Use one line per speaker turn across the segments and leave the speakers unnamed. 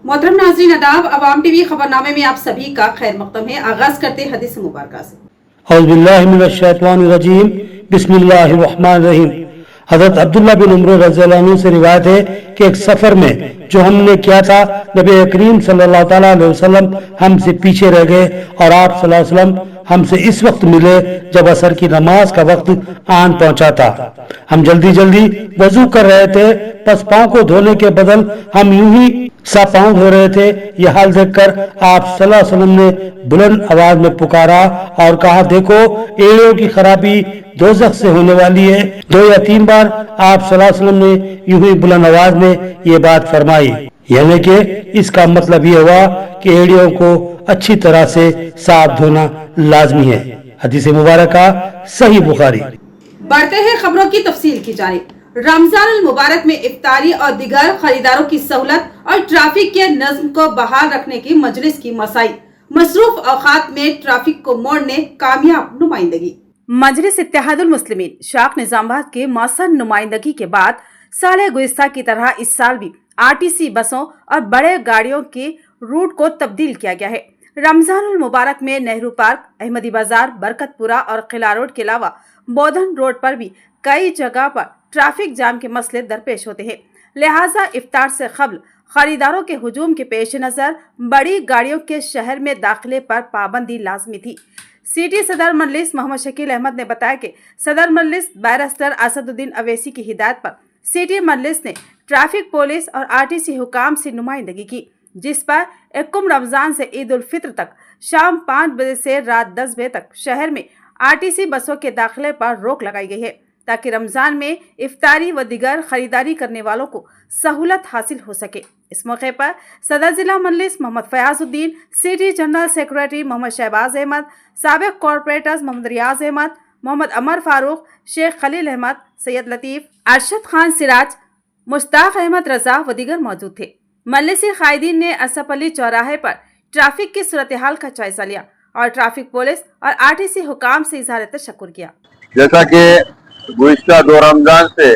मोहतरम नाज़रीन अदाब, अवाम टीवी खबरनामे में आप सभी का खैर मक़दम है। आगाज करते हैं हदीस मुबारक से।
औज़ुबिल्लाहि मिनश्शैतानिर्रजीम, बिस्मिल्लाहिर्रहमानिर्रहीम। हज़रत अब्दुल्ला बिन उमर रज़ियल्लाहु अन्हु से रिवायत है कि एक सफर में जो हमने किया था, नबी करीम सल्लल्लाहु तआला अलैहि वसल्लम हमसे पीछे रह गए और आप सल्लल्लाहु अलैहि वसल्लम हमसे इस वक्त मिले जब असर की नमाज का वक्त आन पहुंचा था। हम जल्दी जल्दी वजू कर रहे थे, बस पाँव को धोने के बदल हम यूं ही सा पाँव धो रहे थे। यह हाल देखकर आप सल्लल्लाहु अलैहि वसल्लम ने बुलंद आवाज में पुकारा और कहा, देखो एड़ियों की खराबी दोज़ख से होने वाली है। 2 या 3 बार आप सल्लल्लाहु अलैहि वसल्लम ने यूं ही बुलंद आवाज में ये बात फरमाई, यानी कि इसका मतलब ये हुआ कि एड़ियों को अच्छी तरह से साफ धोना लाजमी है। हदीस मुबारक का सही बुखारी।
बढ़ते हैं खबरों की तफसील की जानिब। रमजान अल मुबारक में इफ्तारी और दिगर खरीदारों की सहूलत और ट्रैफिक के नज्म को बहाल रखने की मजलिस की मसाई, मसरूफ औकात में ट्रैफिक को मोड़ने कामयाब नुमाइंदगी। मजलिस इत्तेहादुल मुस्लिमीन शाख निजामाबाद के मौसम नुमाइंदगी के बाद साल गुज़िश्ता की तरह इस साल भी आरटीसी बसों और बड़े गाड़ियों के रूट को तब्दील किया गया है। रमजान अल मुबारक में नेहरू पार्क, अहमदी बाजार, बरकतपुरा और किला रोड के अलावा बोधन रोड पर भी कई जगह पर ट्रैफिक जाम के मसले दरपेश होते हैं। लिहाजा इफ्तार से कबल खरीदारों के हुजूम के पेश नज़र बड़ी गाड़ियों के शहर में दाखिले पर पाबंदी लाजमी थी। सिटी सदर मजलिस मोहम्मद शकील अहमद ने बताया कि सदर मजलिस बैरिस्टर असदुद्दीन अवैसी की हिदायत पर सिटी मजलिस ने ट्रैफिक पुलिस और आरटीसी हुकाम से नुमाइंदगी की, जिस पर 1 रमजान से ईद उल फित्र तक शाम 5 बजे से रात 10 बजे तक शहर में आरटीसी बसों के दाखिले पर रोक लगाई गई है, ताकि रमजान में इफ्तारी व दिगर खरीदारी करने वालों को सहूलत हासिल हो सके। इस मौके पर सदर जिला Majlis Mohammed Fayazuddin, city general secretary Mohammed Shahbaz Ahmed, साबिक कॉर्पोरेटर्स मोहम्मद रियाज अहमद, मोहम्मद अमर फारूक, शेख खलील अहमद, सैयद लतीफ, अरशद खान सिराज, मुश्ताक अहमद रजा व दीगर मौजूद थे। मजलिसी कायदीन ने असफ अली चौराहे पर ट्रैफिक की सूरत हाल का जायजा लिया और ट्रैफिक पुलिस और आरटीसी हुकाम से इजहार तशक्कुर किया।
जैसा कि गुज़िश्ता 2 रमजान से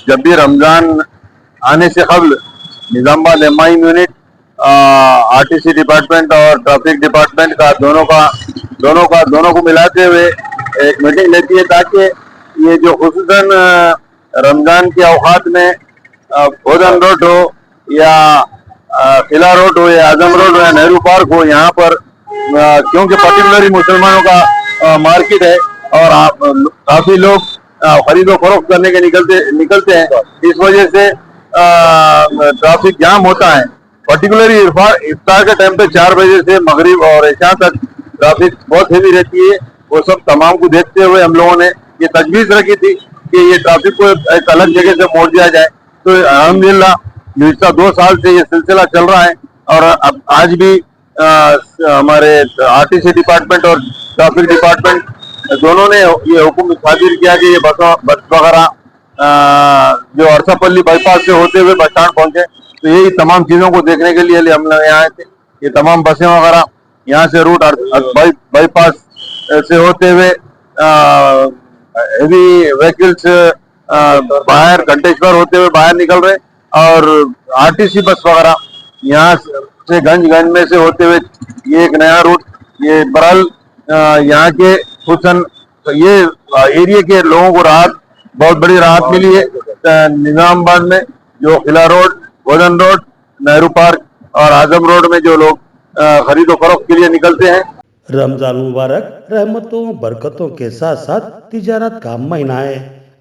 जब भी रमजान आने से कबल Nizamabad MI unit, RTC department और ट्रैफिक डिपार्टमेंट का दोनों को मिलाते हुए एक मीटिंग लेती है, ताकि ये जो खुसूसन रमजान के औकात में बोधन रोड हो या किला रोड हो या आजम रोड हो या नेहरू पार्क हो, यहाँ पर क्योंकि पर्टिकुलरली मुसलमानों का मार्केट है और काफी लोग खरीदो फरोख्त करने के निकलते हैं, इस वजह से ट्रैफिक जाम होता है। पर्टिकुलरली इफ्तार के टाइम पे 4 बजे से मगरिब और इशा तक ट्रैफिक बहुत हेवी रहती है। वो सब तमाम को देखते हुए हम लोगों ने ये तजवीज़ रखी थी कि ये ट्रैफिक को एक अलग जगह से मोड़ दिया जाए। तो अल्हम्दुलिल्लाह गुज़िश्ता 2 साल से ये सिलसिला चल रहा है और अब आज भी हमारे आरटीसी डिपार्टमेंट और ट्रैफिक डिपार्टमेंट दोनों ने ये हुक्म सादिर किया कि ये बस वगैरह जो अरसापल्ली बाईपास से होते हुए बस स्टैंड पहुंचे। तो यही तमाम चीज़ों को देखने के लिए हम लोग यहाँ आए थे। ये तमाम बसें वगैरह यहाँ से रूट बाईपास से होते हुए हेवी व्हीकल्स बाहर घंटेश्वर होते हुए बाहर निकल रहे और आरटीसी बस वगैरह यहाँ से गंज में से होते हुए ये एक नया रूट, ये बरल यहाँ के हुसन ये एरिया के लोगों को बहुत बड़ी राहत मिली है। निजामाबाद में जो किला रोड, बोधन रोड, नेहरू पार्क और आजम रोड में जो लोग खरीदो फरोख्त के लिए निकलते हैं।
रमजान मुबारक रहमतों बरकतों के साथ साथ तिजारत का महीना है।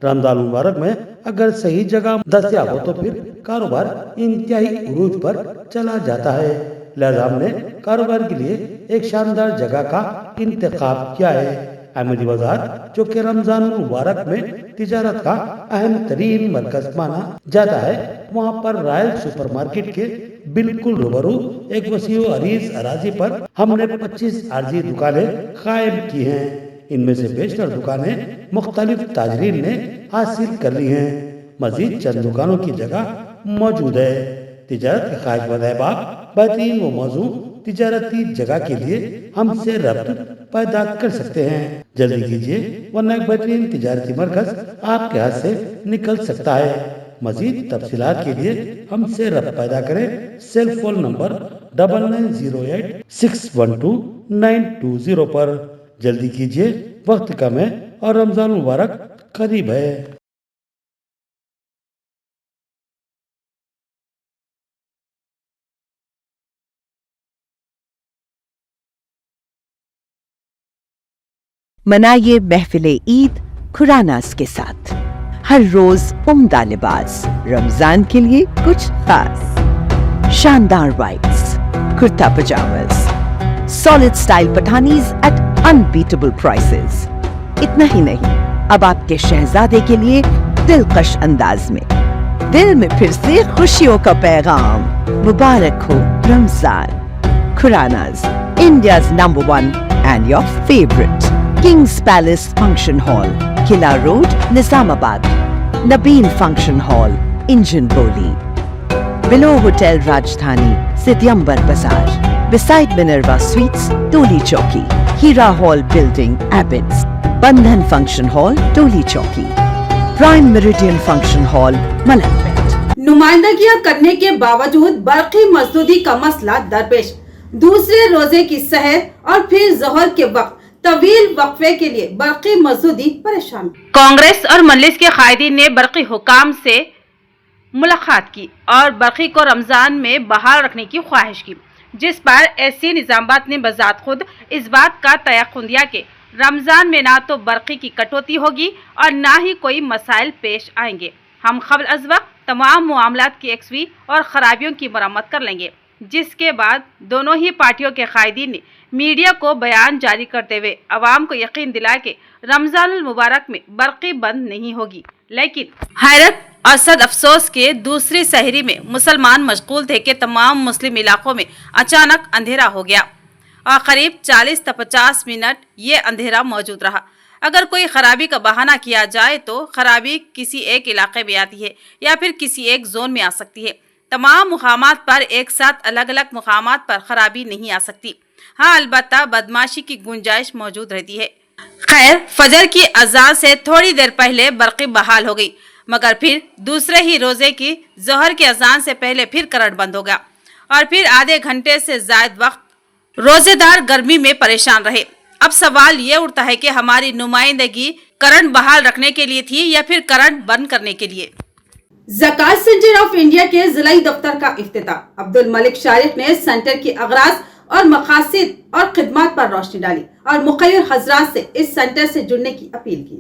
रमजान मुबारक में अगर सही जगह दस्तयाब हो तो फिर कारोबार इंतहाई उरूज पर चला जाता है। लिहाजा हमने कारोबार के लिए एक शानदार जगह का इंतखाब किया है। अहमदी बाजार, जो कि रमजान मुबारक में तिजारत का अहम तरीन मरकज माना जाता है, वहाँ पर रॉयल सुपरमार्केट के बिल्कुल रूबरू एक वसीओ अरीज अराजी पर हमने 25 आरजी दुकानें कायम की हैं। इनमें से बेशतर दुकानें मुख्तलिफ ताजरीन ने हासिल कर ली हैं। मजीद चंद दुकानों की जगह मौजूद है। तिजारत के ख्वाहिशमंद अहबाब बेहतरीन व मौजू तिजारती जगह के लिए हमसे रब्त पैदा कर सकते हैं। जल्दी कीजिए, वरना एक बेहतरीन तिजारती मरकज आपके हाथ से निकल सकता है। مزید تفصیلات کے لیے ہم سے رابطہ پیدا کریں سیل فون نمبر 9908612920 پر. جلدی کیجیے، وقت کم ہے اور رمضان مبارک قریب ہے.
منائیے محفل عید کھراناز کے ساتھ. ہر روز عمدہ لباس، رمضان کے لیے کچھ خاص. شاندار whites, kurta pyjamas, solid style Pathanis at unbeatable prices. اتنا ہی نہیں، اب آپ کے شہزادے کے لیے دلکش انداز میں، دل میں پھر سے خوشیوں کا پیغام. مبارک ہو Ramzan. Khurana's, India's number 1 and your favourite. Kings palace function hall, Qila road, Nizamabad. نبین function hall, engine بولی. بلو ہوٹل راجدھانی، سدیمبر بازار. beside Minerva Suites, Toli Chowki. ہیرا ہال بلڈنگ، ایبٹس. بندھن function hall, Toli Chowki. Prime meridian function hall, ملک پیٹ.
نمائندگیاں کرنے کے باوجود برقی مزدوری کا مسئلہ درپیش. دوسرے روزے کی سحر اور پھر ظہر کے وقت طویل وقفے کے لیے برقی مزدوری پریشان. کانگریس اور مجلس کے قائدین نے برقی حکام سے ملاقات کی اور برقی کو رمضان میں بحال رکھنے کی خواہش کی، جس پر ایس سی نظام آباد نے بذات خود اس بات کا تیقن دیا کہ رمضان میں نہ تو برقی کی کٹوتی ہوگی اور نہ ہی کوئی مسائل پیش آئیں گے. ہم قبل از وقت تمام معاملات کی یکسوئی اور خرابیوں کی مرمت کر لیں گے. جس کے بعد دونوں ہی پارٹیوں کے قائدین نے میڈیا کو بیان جاری کرتے ہوئے عوام کو یقین دلایا کہ رمضان المبارک میں برقی بند نہیں ہوگی. لیکن حیرت اور صد افسوس کے دوسری سحری میں مسلمان مشغول تھے کہ تمام مسلم علاقوں میں اچانک اندھیرا ہو گیا اور قریب 40 تا 50 منٹ یہ اندھیرا موجود رہا. اگر کوئی خرابی کا بہانہ کیا جائے تو خرابی کسی ایک علاقے میں آتی ہے یا پھر کسی ایک زون میں آ سکتی ہے. تمام مقامات پر ایک ساتھ الگ الگ مقامات پر خرابی نہیں آ سکتی. ہاں، البتہ بدماشی کی گنجائش موجود رہتی ہے. خیر، فجر کی اذان سے تھوڑی دیر پہلے برقی بحال ہو گئی، مگر پھر دوسرے ہی روزے کی ظہر کی اذان سے پہلے پھر کرنٹ بند ہو گیا اور پھر آدھے گھنٹے سے زائد وقت روزے دار گرمی میں پریشان رہے. اب سوال یہ اٹھتا ہے کہ ہماری نمائندگی کرنٹ بحال رکھنے کے لیے تھی یا پھر کرنٹ بند کرنے کے لیے. زکوٰۃ سینٹر آف انڈیا کے ضلعی دفتر کا افتتاح. عبد الملک شارق نے سینٹر کی اغراض اور مقاصد اور خدمات پر روشنی ڈالی اور مخیر حضرات سے اس سینٹر سے جڑنے کی اپیل کی.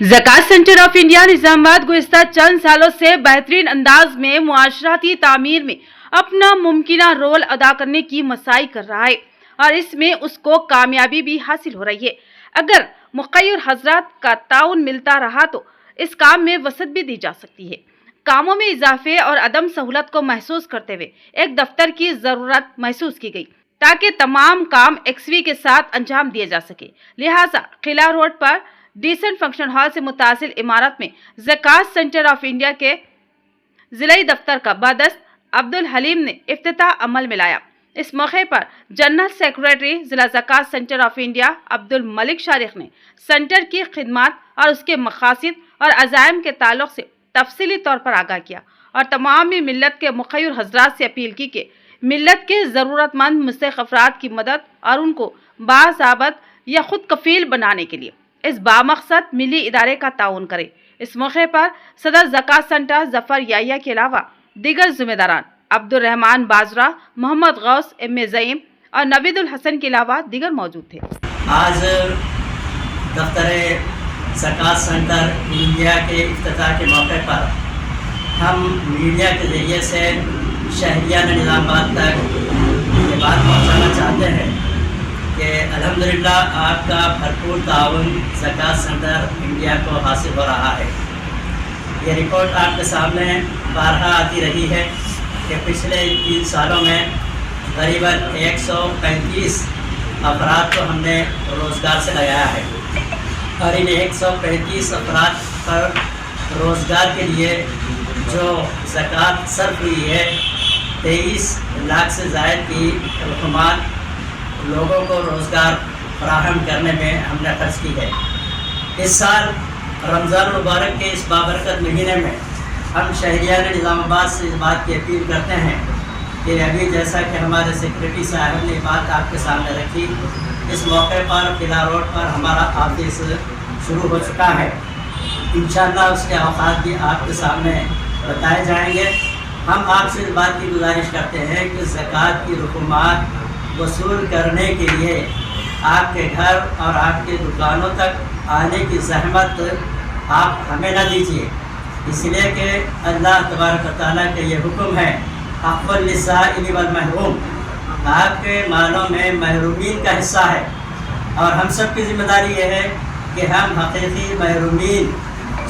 زکوٰۃ سینٹر آف انڈیا نظام آباد گزشتہ چند سالوں سے بہترین انداز میں معاشرتی تعمیر میں اپنا ممکنہ رول ادا کرنے کی مساعی کر رہا ہے اور اس میں اس کو کامیابی بھی حاصل ہو رہی ہے. اگر مخیر حضرات کا تعاون ملتا رہا تو اس کام میں وسعت بھی دی جا سکتی ہے. کاموں میں اضافے اور عدم سہولت کو محسوس کرتے ہوئے ایک دفتر کی ضرورت محسوس کی گئی تاکہ تمام کام ایکسوی کے ساتھ انجام دیے جا سکے. لہٰذا قلعہ روڈ پر ڈیسنٹ فنکشن ہال سے متصل عمارت میں زکوٰۃ سینٹر آف انڈیا کے ضلعی دفتر کا بدست عبد الحلیم نے افتتاح عمل میں لایا. اس موقع پر جنرل سیکریٹری ضلع زکوٰۃ سینٹر آف انڈیا عبد الملک شارق نے سینٹر کی خدمات اور اس کے مقاصد اور عزائم کے تعلق سے تفصیلی طور پر آگاہ کیا اور تمام ملت کے مخیر حضرات سے اپیل کی کہ ملت کے ضرورت مند مستحق افراد کی مدد اور ان کو باضابط یا خود کفیل بنانے کے لیے اس بامقصد ملی ادارے کا تعاون کرے. اس موقع پر صدر زکوٰۃ سینٹر ظفر یحییٰ کے علاوہ دیگر ذمہ داران عبد الرحمان بازرہ، محمد غوث ایم زعیم اور نوید الحسن کے علاوہ دیگر موجود تھے.
آج دفتر زکوٰۃ سینٹر انڈیا کے افتتاح کے موقع پر ہم میڈیا کے ذریعے سے شہریان نظام آباد تک یہ بات پہنچانا چاہتے ہیں کہ الحمدللہ آپ کا بھرپور تعاون زکوٰۃ سینٹر انڈیا کو حاصل ہو رہا ہے. یہ رپورٹ آپ کے سامنے بارہا آتی رہی ہے کہ پچھلے 3 سالوں میں قریباً 135 افراد کو ہم نے روزگار سے لگایا ہے اور ان 135 افراد پر روزگار کے لیے جو زکوٰۃ صرف ہوئی ہے 23 لاکھ سے زائد کی رقمات لوگوں کو روزگار فراہم کرنے میں ہم نے خرچ کی ہے. اس سال رمضان المبارک کے اس بابرکت مہینے میں ہم شہریان نظام آباد سے اس بات کی اپیل کرتے ہیں کہ ابھی جیسا کہ ہمارے سیکریٹری صاحب نے بات آپ کے سامنے رکھی، اس موقع پر قلعہ روڈ پر ہمارا آفس شروع ہو چکا ہے. انشاءاللہ اس کے اوقات بھی آپ کے سامنے بتائے جائیں گے. ہم آپ سے اس بات کی گزارش کرتے ہیں کہ زکوٰۃ کی رقومات وصول کرنے کے لیے آپ کے گھر اور آپ کے دکانوں تک آنے کی زحمت آپ ہمیں نہ دیجیے، اس لیے کہ اللہ تبارک و تعالیٰ کا یہ حکم ہے، حق للسائل والمحروم، آپ کے مالوں میں محرومین کا حصہ ہے، اور ہم سب کی ذمہ داری یہ ہے کہ ہم حقیقی محرومین،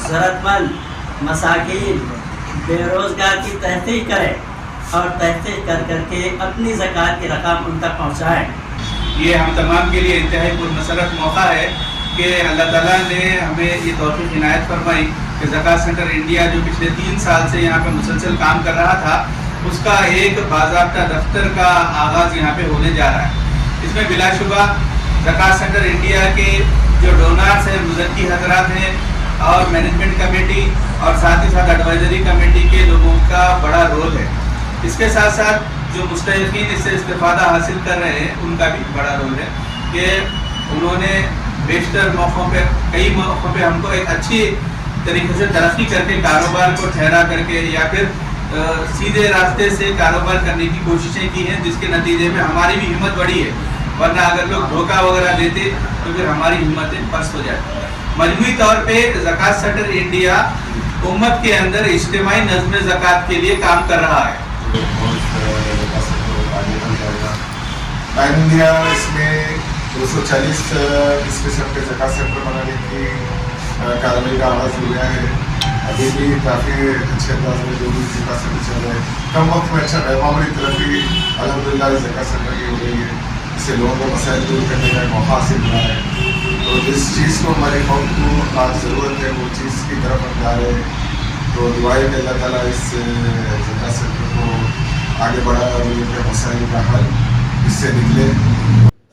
ضرورت مند مساکین، بے روزگار کی تحقیق کریں اور تحقیق کر کے اپنی زکوٰۃ کی رقم ان تک پہنچائیں.
یہ ہم تمام کے لیے انتہائی پرمسرت موقع ہے کہ اللہ تعالیٰ نے ہمیں یہ توفیق عنایت فرمائی کہ زکوٰۃ سینٹر انڈیا جو پچھلے 3 سال سے یہاں پہ مسلسل کام کر رہا تھا، اس کا ایک باضابطہ دفتر کا آغاز یہاں پہ ہونے جا رہا ہے. اس میں بلا شبہ زکوٰۃ سینٹر انڈیا کے جو ڈونرز ہیں، مزکی حضرات ہیں، اور مینجمنٹ کمیٹی اور ساتھ ہی ساتھ ایڈوائزری کمیٹی کے لوگوں کا بڑا رول ہے. اس کے ساتھ ساتھ جو مستحقین اس سے استفادہ حاصل کر رہے ہیں ان کا بھی بڑا رول ہے کہ انہوں نے بیشتر موقعوں پہ، کئی موقعوں پہ ہم کو ایک اچھی طریقے سے ترقی کر کے کاروبار کو ٹھہرا کر کے یا پھر سیدھے راستے سے کاروبار کرنے کی کوششیں کی ہیں، جس کے نتیجے میں ہماری بھی ہمت بڑھی ہے. ورنہ اگر لوگ دھوکہ وغیرہ دیتے تو پھر ہماری ہمتیں پست ہو جاتی. مجموعی طور پہ زکوٰۃ سینٹر انڈیا امت کے اندر اجتماعی نظم زکوٰۃ کے لیے کام کر رہا ہے.
پین انڈیا اس میں 240 اس قسم کے زکوٰۃ سینٹر بنانے کی کارروائی کا آغاز ہو گیا ہے. ابھی بھی کافی اچھے انداز میں جو بھی زکوٰۃ سینٹر چل رہے ہیں، کم وقت میں اچھا معمولی ترقی الحمدللہ زکوٰۃ سینٹر کی ہو رہی ہے. اس سے لوگوں کے مسائل دور کرنے کا موقع حاصل ہوا ہے. تو جس چیز کو ہمارے قوم کو آج ضرورت ہے وہ چیز کی طرف ہم جا رہے ہیں. تو دعا ہے کہ اللہ تعالیٰ اس زکوٰۃ سینٹر کو آگے بڑھا اور ان کے مسائل کا حل اس سے نکلے.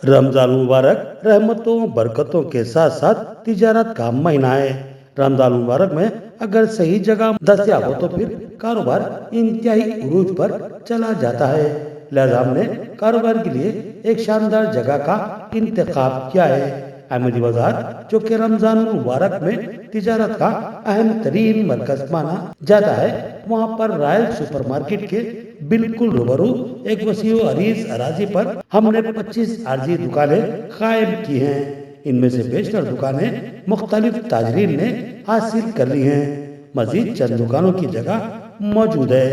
رمضان مبارک رحمتوں برکتوں کے ساتھ ساتھ تجارت کا مہینہ ہے. رمضان مبارک میں اگر صحیح جگہ دستیاب ہو تو پھر کاروبار انتہائی عروج پر چلا جاتا ہے. لہذا ہم نے کاروبار کے لیے ایک شاندار جگہ کا انتخاب کیا ہے. احمدی بازار جو کہ رمضان مبارک میں تجارت کا اہم ترین مرکز مانا جاتا ہے، وہاں پر رائل سپر مارکیٹ کے بالکل روبرو ایک وسیع و عریض اراضی پر ہم نے 25 عارضی دکانیں قائم کی ہیں. ان میں سے بیشتر دکانیں مختلف تاجرین نے حاصل کر لی ہیں. مزید چند دکانوں کی جگہ موجود ہے.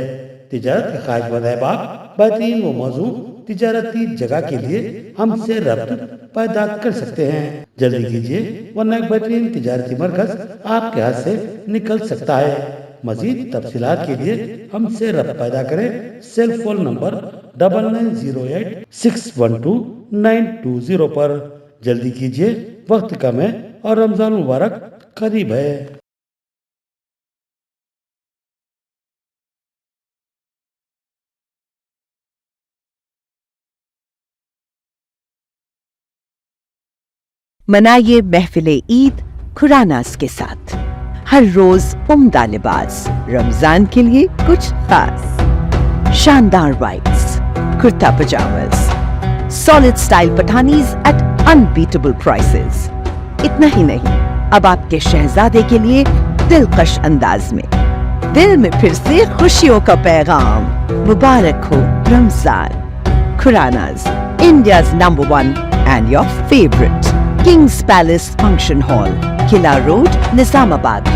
تجارت کے خواہش مند احباب بہترین و موزوں تجارتی جگہ کے لیے ہم سے رابطہ پیدا کر سکتے ہیں. جلدی کیجیے ورنہ ایک بہترین تجارتی مرکز آپ کے ہاتھ سے نکل سکتا ہے. مزید تفصیلات کے لیے ہم سے رابطہ پیدا کریں. سیل فون نمبر 9908 612 920 پر. جلدی کیجیے، وقت کم ہے اور رمضان مبارک قریب ہے.
منائیے محفل عید کھراناس کے ساتھ. ہر روز عمدہ لباس، رمضان کے لیے کچھ خاص. شاندار whites, kurta pyjamas, solid style Pathanis at unbeatable prices. اتنا ہی نہیں، اب آپ کے شہزادے کے لیے دلکش انداز میں دل میں پھر سے خوشیوں کا پیغام. مبارک ہو Ramzan. Khurana's, India's number 1 and your favorite. King's Palace Function Hall, Kila Road, Nizam Abad.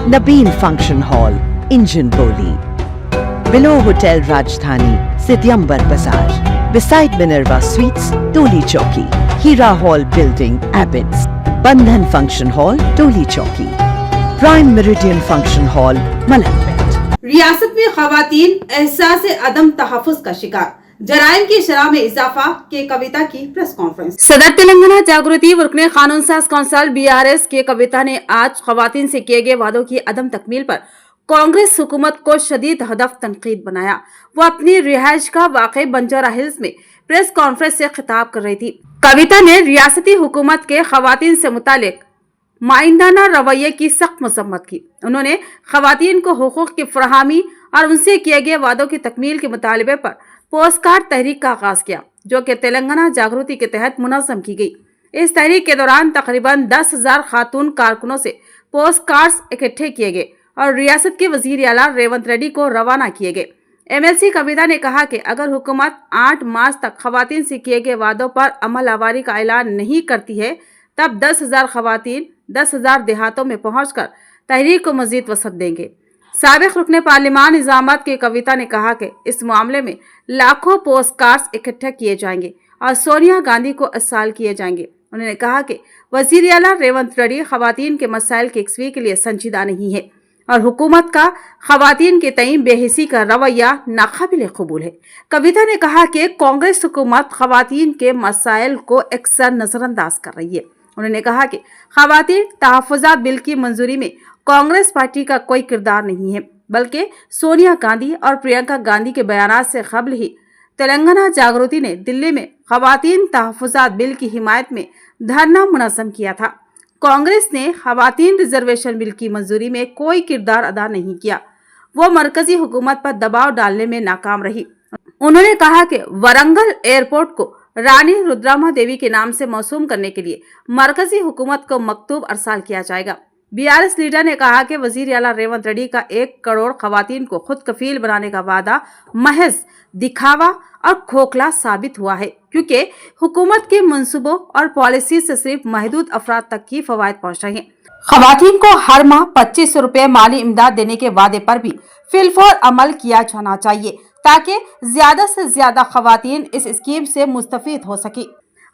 Nabeen Function Hall, Injin Boli. Below Hotel Rajdhani, Sidyambar Bazaar. Beside Minerva Suites, Toli Chowki. Hira Hall Building, Abbots. Bandhan Function Hall, Toli Chowki. Prime Meridian Function Hall, Malakpet.
ریاست میں خواتین احساس عدم تحفظ کا شکار، جرائم کی شرح میں اضافہ کے کویتا کی پریس کانفرنس. صدر تلنگانہ جاگرتی و رکن قانون ساز کونسل BRS کے کویتا نے آج خواتین سے کیے گئے وعدوں کی عدم تکمیل پر کانگریس حکومت کو شدید ہدف تنقید بنایا. وہ اپنی رہائش کا واقع بنجارہ ہلز میں پریس کانفرنس سے خطاب کر رہی تھی. کویتا نے ریاستی حکومت کے خواتین سے متعلق माइंदाना रवैये की सख्त मसम्मत की। उन्होंने खवातीन को हुकूक की फराहमी और उनसे किए गए वादों की तकमील के मुतालबे पर पोस्ट कार्ड तहरीक का आगाज किया, जो कि तेलंगाना जागृति के तहत मुनज़्ज़म की गई। इस तहरीक के दौरान तकरीबन 10,000 खातून कारकुनों से पोस्ट कार्ड्स इकट्ठे किए गए और रियासत के वजीर आला रेवंत रेड्डी को रवाना किए गए। MLC कविता ने कहा कि अगर हुकूमत 8 मार्च तक खवातीन से किए गए वादों पर अमल आवारी का ऐलान नहीं करती है, तब 10,000 खवातीन 10,000 देहातों में पहुंचकर तहरीक को मजीद वसअत देंगे। साबिक रुकने पार्लिमान निजामात की कविता ने कहा कि इस मामले में लाखों पोस्ट कार्ड्स इकट्ठे किए जाएंगे और सोनिया गांधी को इरसाल किए जाएंगे। उन्होंने कहा कि वजीर आला रेवंत रेड्डी खवातीन के मसाइल की यकसवी के लिए संजीदा नहीं है और हुकूमत का खवातीन के तई बेहिसी का रवैया नाकाबिल कबूल है। कविता ने कहा कि कांग्रेस हुकूमत खवातीन के मसाइल को अक्सर नजरअंदाज कर रही है। उन्होंने कहा कि खवातीन तहफ़्फ़ुज़ात बिल की मंजूरी में कांग्रेस पार्टी का कोई किरदार नहीं है, बल्कि सोनिया गांधी और प्रियंका गांधी के बयानात से कबल ही तेलंगाना जागृति ने दिल्ली में खवातीन तहफ़्फ़ुज़ात बिल की हिमायत में धरना मुनज़्ज़म किया था। कांग्रेस ने खवातीन रिजर्वेशन बिल की मंजूरी में कोई किरदार अदा नहीं किया, वो मरकजी हुकूमत पर दबाव डालने में नाकाम रही। उन्होंने कहा कि वरंगल एयरपोर्ट को रानी रुद्रामा देवी के नाम से मौसूम करने के लिए मरकजी हुकूमत को मकतूब अरसाल किया जाएगा। BRS लीडर ने कहा कि वजीर आला रेवंत रेड्डी का 1 करोड़ खवातीन को खुद कफील बनाने का वादा महज दिखावा और खोखला साबित हुआ है, क्योंकि हुकूमत के मंसूबों और पॉलिसी से सिर्फ महदूद अफराद तक की फवायद पहुंच रहे हैं। खवातीन को हर माह 2500 रुपए माली इमदाद देने के वादे पर भी फिलफौर अमल किया जाना चाहिए, ताकि ज्यादा से ज्यादा खवातीन इस स्कीम से मुस्तफीद हो सके।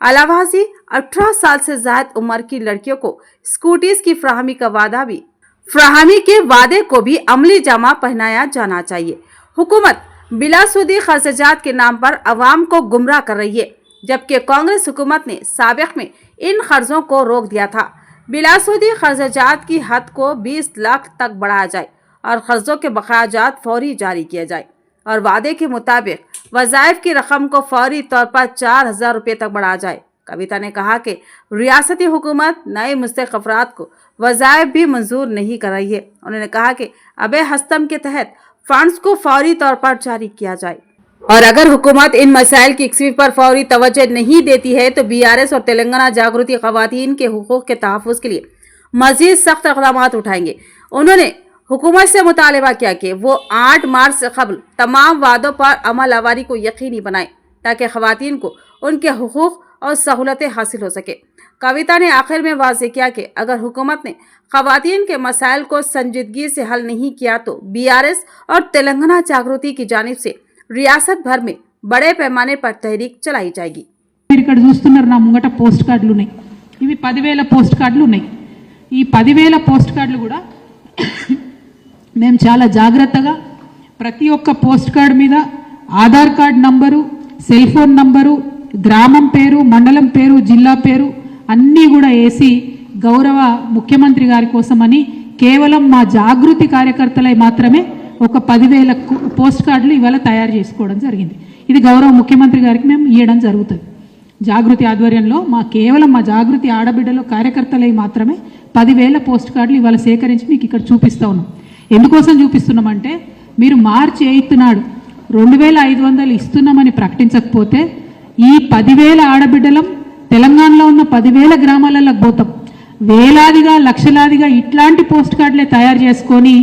अलावाजी 18 साल से ज्यादा उम्र की लड़कियों को स्कूटीज की फराहमी के वादे को भी अमली जामा पहनाया जाना चाहिए। हुकूमत बिलासूदी खर्चात के नाम पर अवाम को गुमराह कर रही है, जबकि कांग्रेस हुकूमत ने साबिक में इन कर्जों को रोक दिया था। बिलासूदी खर्चात की हद को 20 लाख तक बढ़ाया जाए और कर्जों के बकायाजात फौरी जारी किया जाए और वादे के मुताबिक वज़ाइफ की रकम को फौरी तौर पर 4,000 रुपये तक बढ़ाया जाए। कविता ने कहा कि रियासती हुकूमत नए मुस्तहिक़ अफराद को वज़ाइफ भी मंजूर नहीं कर रही है। उन्होंने कहा कि अबे हस्तम के तहत फंड्स को फौरी तौर पर जारी किया जाए और अगर हुकूमत इन मसाइल की यकसवी पर फौरी तवज्जो नहीं देती है तो BRS और तेलंगाना जागृति खवातीन के हुकूक के तहफ़्फ़ुज़ के लिए मज़ीद सख्त इक़दाम उठाएंगे। उन्होंने हुकूमत से मुतालबा किया कि वो 8 मार्च से कबल तमाम वादों पर अमल आवारी को यकीनी बनाए, ताकि खवातीन को उनके हुकूक और सहूलतें हासिल हो सके। कविता ने आखिर में वाज़ेह किया कि अगर हुकूमत ने खवातीन के मसाइल को संजीदगी से हल नहीं किया तो BRS और तेलंगाना जागृति की जानिब से रियासत भर में बड़े पैमाने पर तहरीक चलाई जाएगी।
ఇక్కడ చూస్తున్నారు నా ముంగట పోస్ట్ కార్డులు ఉన్నాయి. ఇవి 10,000 పోస్ట్ కార్డులు ఉన్నాయి. ఈ 10,000 పోస్ట్ కార్డులు కూడా మేము చాలా జాగ్రత్తగా ప్రతి ఒక్క పోస్ట్ కార్డు మీద Aadhaar card number, cell phone number, గ్రామం పేరు, మండలం పేరు, జిల్లా పేరు అన్నీ కూడా వేసి గౌరవ ముఖ్యమంత్రి గారి కోసమని కేవలం మా జాగృతి కార్యకర్తలై మాత్రమే ఒక 10,000 పోస్ట్ కార్డులు ఇవాళ తయారు చేసుకోవడం జరిగింది. ఇది గౌరవ ముఖ్యమంత్రి గారికి మేము ఇవ్వడం జరుగుతుంది. జాగృతి ఆధ్వర్యంలో కేవలం మా జాగృతి ఆడబిడ్డలో కార్యకర్తలై మాత్రమే 10,000 పోస్ట్ కార్డులు ఇవాళ సేకరించి మీకు ఇక్కడ చూపిస్తా ఉన్నాం. ఎందుకోసం చూపిస్తున్నామంటే మీరు మార్చి 8 నాడు 2,500 ఇస్తున్నామని ప్రకటించకపోతే ఈ 10,000 ఆడబిడ్డలం తెలంగాణలో ఉన్న 10,000 గ్రామాలకు పోతాం. వేలాదిగా లక్షలాదిగా ఇట్లాంటి పోస్ట్ కార్డులే తయారు చేసుకొని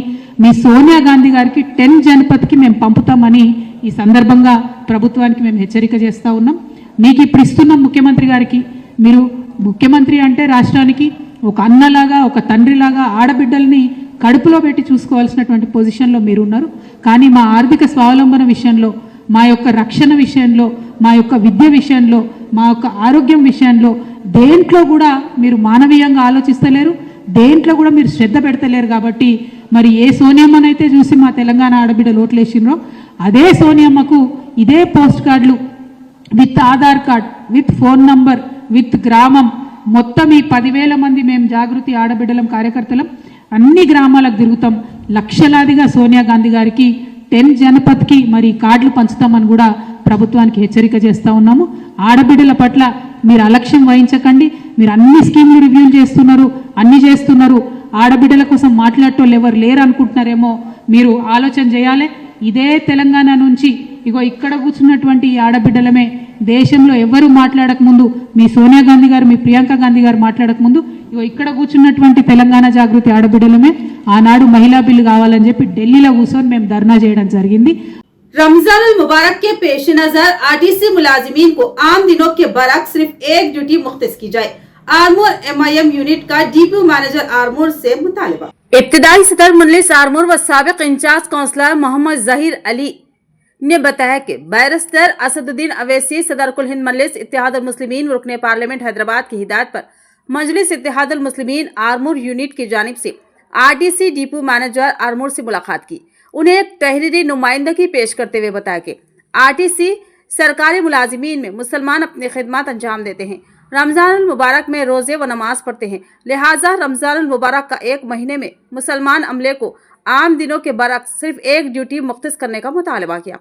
మీ సోనియా గాంధీ గారికి 10 జనపథ్కి మేము పంపుతామని ఈ సందర్భంగా ప్రభుత్వానికి మేము హెచ్చరిక చేస్తూ ఉన్నాం. మీకు ఇప్పుడు ఇస్తున్నాం ముఖ్యమంత్రి గారికి. మీరు ముఖ్యమంత్రి అంటే రాష్ట్రానికి ఒక అన్నలాగా, ఒక తండ్రిలాగా ఆడబిడ్డల్ని కడుపులో పెట్టి చూసుకోవాల్సినటువంటి పొజిషన్లో మీరు ఉన్నారు. కానీ మా ఆర్థిక స్వావలంబన విషయంలో, మా యొక్క రక్షణ విషయంలో, మా యొక్క విద్య విషయంలో, మా యొక్క ఆరోగ్యం విషయంలో దేంట్లో కూడా మీరు మానవీయంగా ఆలోచిస్తలేరు, దేంట్లో కూడా మీరు శ్రద్ధ పెడతలేరు. కాబట్టి మరి ఏ సోనియమ్మనైతే చూసి మా తెలంగాణ ఆడబిడ్డలు ఓట్లేసినో అదే సోనియమ్మకు ఇదే పోస్ట్ కార్డులు with Aadhaar card, with phone number, with గ్రామం మొత్తం ఈ 10,000 మంది మేము జాగృతి ఆడబిడ్డలం కార్యకర్తలం అన్ని గ్రామాలకు తిరుగుతాం. లక్షలాదిగా సోనియా గాంధీ గారికి 10 జనపథ్కి మరి కార్డులు పంచుతామని కూడా ప్రభుత్వానికి హెచ్చరిక చేస్తూ ఉన్నాము. ఆడబిడ్డల పట్ల మీరు అలక్ష్యం వహించకండి. మీరు అన్ని స్కీమ్లు రివ్యూ చేస్తున్నారు, అన్ని చేస్తున్నారు. ఆడబిడ్డల కోసం మాట్లాడటోళ్ళు ఎవరు లేరు అనుకుంటున్నారేమో, మీరు ఆలోచన చేయాలి. ఇదే తెలంగాణ నుంచి ఇగో ఇక్కడ కూర్చున్నటువంటి ఈ ఆడబిడ్డలమే దేశంలో ఎవరు మాట్లాడకముందు, మీ సోనియా గాంధీ గారు, మీ ప్రియాంక గాంధీ గారు మాట్లాడకముందు ఇగో ఇక్కడ కూర్చున్నటువంటి తెలంగాణ జాగృతి ఆడబిడ్డలమే ఆనాడు మహిళా బిల్లు కావాలని చెప్పి ఢిల్లీలో కూర్చొని మేము ధర్నా చేయడం జరిగింది.
रमजान अल मुबारक के पेश नजर आरटीसी मुलाजिमीन को आम दिनों के बरक्स सिर्फ एक ड्यूटी मुख्तस की जाए। आर्मूर MIM यूनिट का DPO मैनेजर आर्मूर से मुतालबा। इब्तिदाई सदर मजलिस आर्मूर व साबिक इंचार्ज काउंसलर मोहम्मद जहीर अली ने बताया कि बैरिस्टर असदुद्दीन अवैसी सदर कुल हिंद मजलिस इत्तेहाद उल मुस्लिमीन रुकन पार्लियामेंट हैदराबाद की हिदायत पर मजलिस इत्तेहाद उल मुस्लिमीन आर्मूर यूनिट की जानिब से RTC DPO मैनेजर आर्मूर से मुलाकात की। उन्हें एक तहरीरी नुमाइंदगी पेश करते हुए बताया कि RTC सरकारी मुलाजिमीन में मुसलमान अपनी खिदमत अंजाम देते हैं। रमज़ान मुबारक में रोज़े व नमाज पढ़ते हैं, लिहाजा रमज़ान मुबारक का एक महीने में मुसलमान अमले को आम दिनों के बरक्स सिर्फ एक ड्यूटी मुख्तस करने का मुतालबा किया,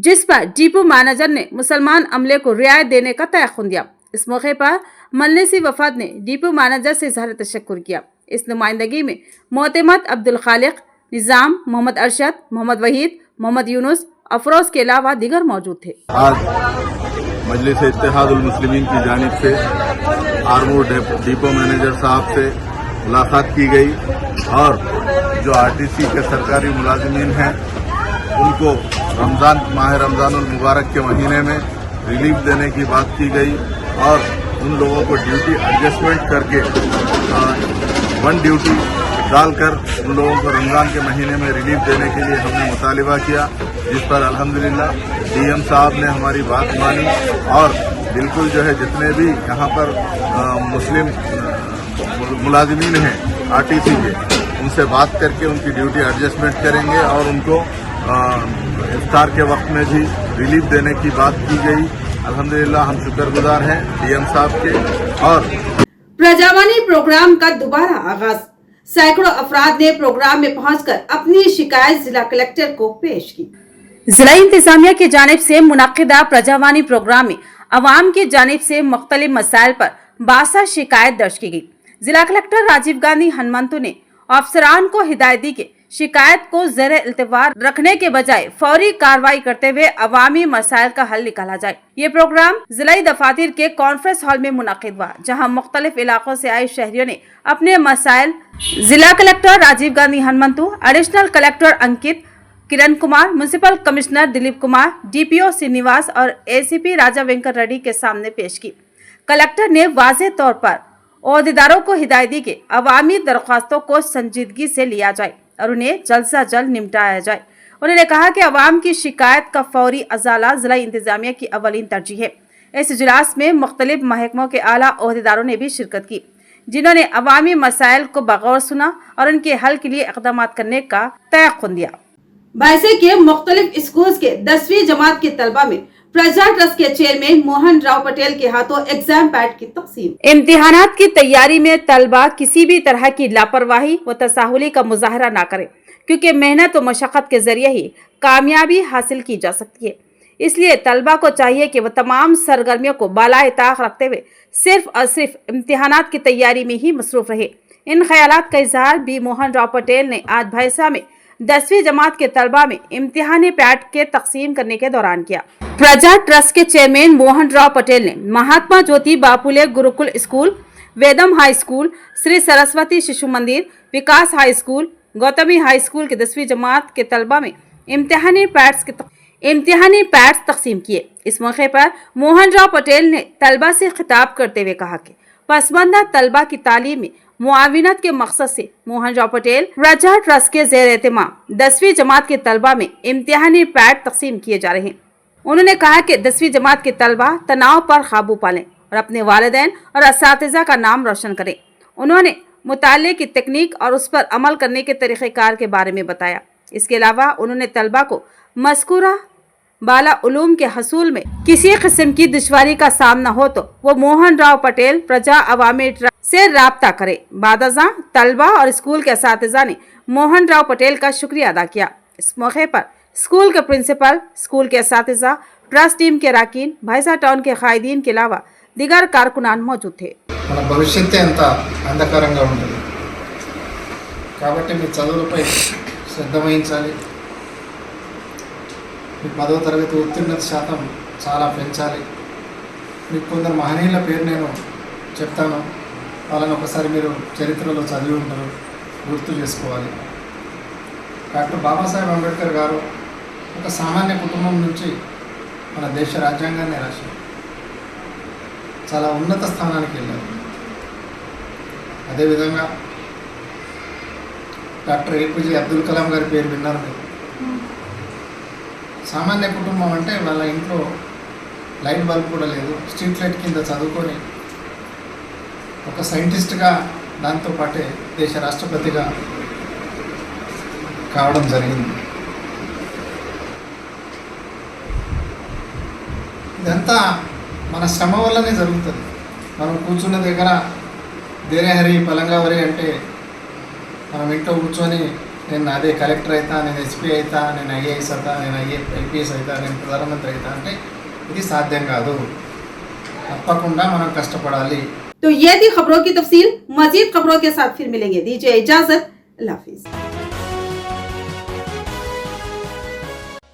जिस पर डिपो मैनेजर ने मुसलमान अमले को रियायत देने का तयख्खुन दिया। इस मौके पर मजलिसी वफद ने डिपो मैनेजर से इज़हार तशक्कुर किया। इस नुमाइंदगी में मोतमद अब्दुल खालिक, निज़ाम, मोहम्मद अरशद, मोहम्मद वहीद, मोहम्मद यूनुस, अफरोज के अलावा दीगर मौजूद थे।
आज मजलिस इत्तेहादुल मुस्लिमीन की जानिब से आर्मूर डिपो मैनेजर साहब से मुलाकात की गई और जो RTC के सरकारी मुलाजिमीन हैं उनको माह रमज़ानुल मुबारक के महीने में रिलीफ देने की बात की गई और उन लोगों को ड्यूटी एडजस्टमेंट करके वन ड्यूटी डालकर उन लोगों को रमज़ान के महीने में रिलीफ देने के लिए हमने मुतालिबा किया, जिस पर अल्हम्दुलिल्लाह DM साहब ने हमारी बात मानी और बिल्कुल जो है जितने भी यहाँ पर मुस्लिम मुलाजिमीन हैं RTC के, उनसे बात करके उनकी ड्यूटी एडजस्टमेंट करेंगे और उनको इफ्तार के वक्त में भी रिलीफ देने की बात की गई। अल्हम्दुलिल्लाह हम शुक्रगुजार हैं DM साहब के। और
प्रजावानी प्रोग्राम का दोबारा आगाज, सैकड़ों अफराद ने प्रोग्राम में पहुंचकर अपनी शिकायत जिला कलेक्टर को पेश की। जिला इंतजामिया की जानिब से मुनक्किदा प्रजावानी प्रोग्राम में अवाम की जानिब से मुख्तलिफ मसाइल पर 62 शिकायत दर्ज की गई। जिला कलेक्टर राजीव गांधी हनुमंतु ने अफसरान को हिदायत दी कि शिकायत को ज़ेरे इल्तिवार रखने के बजाय फौरी कार्रवाई करते हुए अवामी मसाइल का हल निकाला जाए। ये प्रोग्राम जिला दफातर के कॉन्फ्रेंस हॉल में मुनक्किद हुआ, जहां मुख्तलिफ इलाकों से आए शहरियों ने अपने मसाइल जिला collector Rajiv Gandhi Hanumanthu, additional collector Ankit, Kiran Kumar, municipal commissioner Dilip Kumar, DPO Srinivas और ACP राजा वेंकट रेड्डी के सामने पेश की। कलेक्टर ने वाज़ेह तौर पर ओहदेदारों को हिदायत दी कि अवामी दरख्वास्तों को संजीदगी से लिया जाए और उन्हें जल्द से जल्द निपटाया जाए। उन्होंने कहा कि अवाम की शिकायत का फौरी अजाला जिला इंतजामिया की अवलीन तरजीह है। इस इजलास में मुख्तलिफ महकमों के आला ओहदेदारों ने भी शिरकत की, जिन्होंने अवामी मसाइल को बगौर सुना और उनके हल के लिए इक़दाम करने का तयख्खुन दिया। बैसे के मुख्तलिफ स्कूल के 10वीं जमात के तलबा में प्रजा ट्रस्ट के चेयरमैन मोहन राव पटेल के हाथों एग्जाम पैड की तकसीम। इम्तिहानात की तैयारी में तलबा किसी भी तरह की लापरवाही व तसाहुली का मुजाहरा न करें, क्योंकि मेहनत व मशक्क़त के जरिए ही कामयाबी हासिल की जा सकती है। इसलिए तलबा को चाहिए कि वह तमाम सरगर्मियों को बालाए ताक रखते हुए सिर्फ और सिर्फ इम्तिहानात की तैयारी में ही मसरूफ रहे। इन ख्यालात का इजहार बी मोहन राव पटेल ने आज भैंसा में 10वीं जमात के तलबा में इम्तिहानी पैड के तकसीम करने के दौरान किया। प्रजा ट्रस्ट के चेयरमैन मोहन राव पटेल ने Mahatma Jyoti Baphule Gurukul school, Vedam high school, Shri Saraswati Shishu Mandir, Vikas high school, Gautami high school के 10वीं जमात के तलबा में इम्तिहानी पैड्स तकसीम किए। इस मौके पर मोहन राव पटेल ने तलबा से खिताब करते हुए कहा कि पसमानदा तलबा की तालीम में मुआविनत के मकसद से मोहन राव पटेल प्रजा ट्रस्ट के ज़ेर एहतमाम 10वीं जमात के तलबा में इम्तिहानी पैड तकसीम किए जा रहे हैं। उन्होंने कहा कि 10वीं जमात के तलबा तनाव पर काबू पालें और अपने वालिदैन और असातिज़ा का नाम रोशन करें। उन्होंने मुताले की तकनीक और उस पर अमल करने के तरीक़ेकार के बारे में बताया। इसके अलावा उन्होंने तलबा को मज़कूरा बाला उलूम के हसूल में किसी किस्म की दुश्वारी का सामना हो तो वो मोहन राव पटेल प्रजा अवामी ट्रस्ट से राब्ता करे। बादज़ा तलबा और स्कूल के असातिज़ा ने मोहन राव पटेल का शुक्रिया अदा किया। इस मौके पर स्कूल के प्रिंसिपल, स्कूल के असातिज़ा, ट्रस्ट टीम के अरकान, भैंसा टाउन के कायदीन के अलावा दिगर कारकुनान मौजूद थे।
మన భవిష్యత్తే అంత అంధకారంగా ఉంటుంది కాబట్టి మీ చదువులపై శ్రద్ధ వహించాలి. మీ 10వ తరగతి ఉత్తీర్ణత శాతం చాలా పెంచాలి. మీకు కొందరు మహనీయుల పేరు నేను చెప్తాను, వాళ్ళని ఒకసారి మీరు చరిత్రలో చదివి ఉంటారు, గుర్తు చేసుకోవాలి. డాక్టర్ బాబాసాహెబ్ అంబేద్కర్ గారు ఒక సామాన్య కుటుంబం నుంచి మన దేశ రాజ్యాంగాన్ని రాశారు, చాలా ఉన్నత స్థానానికి వెళ్ళారు. అదేవిధంగా డాక్టర్ ఏపీజే అబ్దుల్ కలాం గారి పేరు విన్నారు మీరు. సామాన్య కుటుంబం అంటే వాళ్ళ ఇంట్లో లైట్ బల్బ్ కూడా లేదు, స్ట్రీట్ లైట్ కింద చదువుకొని ఒక సైంటిస్ట్గా దాంతోపాటే దేశ రాష్ట్రపతిగా కావడం జరిగింది. ఇదంతా మన శ్రమ వల్లనే జరుగుతుంది. మనం కూర్చున్న దగ్గర దేరేహరి పలంగావరి అంటే మనం ఇంట్లో కూర్చొని నేను అదే కలెక్టర్ అవుతా, నేను ఎస్పీ అవుతా, నేను ఐఏఎస్ అవుతా, నేను ఐపీఎస్ అవుతా, నేను ప్రధానమంత్రి అవుతా అంటే ఇది సాధ్యం కాదు. తప్పకుండా మనం కష్టపడాలి.
तो ये थी खबरों की तफसील। मजीद खबरों के साथ फिर मिलेंगे। दीजिए इजाजत। अल्लाह हाफिज।